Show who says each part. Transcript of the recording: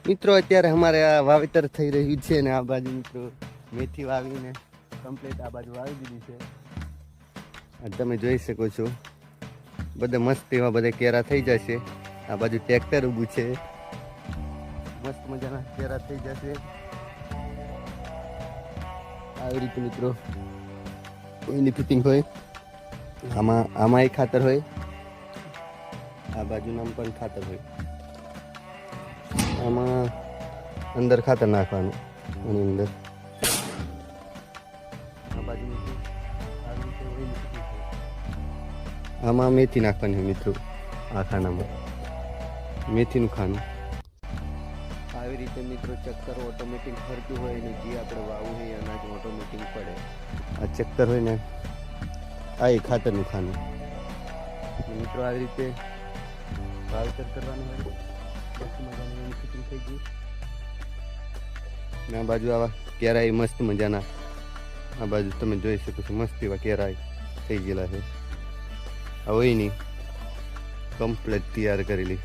Speaker 1: મિત્રો અત્યારે અમારે આ વાવેતર થઈ રહ્યું છે ને આ બાજુ મિત્રો મેથી વાવીને કમ્પ્લીટ આ બાજુ વાવી દીધી છે. અને તમે જોઈ શકો છો બધા મસ્ત એવા બધા કેરા થઈ જશે. આ બાજુ ટ્રેક્ટર ઊભું છે, મસ્ત મજાના કેરા થઈ જશે. આવી રીતે મિત્રો કોઈની ફિટિંગ હોય, આમાં એક ખાતર હોય, આ બાજુનામ પણ ખાતર હોય. આમાં અંદર ખાતર નાખવાનું, એની અંદર આ બાજુ આમાં મેથી નાખવાની મિત્રો. આ ખાનામાં મેથીનું ખાનું. આવી રીતે મિત્રો ચક્કર ઓટોમેટિક ફરતું હોય ને જે આપણે વાવવું હોય અનાજ ઓટોમેટિક પડે. આ ચક્કર હોય ને આ એ ખાતરનું ખાનું. મિત્રો આવી રીતે વાવેતર કરવાનું હોય. મસ્ત મજાની એની ફિટિંગ થઈ ગઈ. ને આ બાજુ આવા કેરાઈ મસ્ત મજાના, આ બાજુ તમે જોઈ શકો છો મસ્ત એવા કેરાઈ થઈ ગયેલા છે. હવે એની કમ્પ્લીટ તૈયાર કરેલી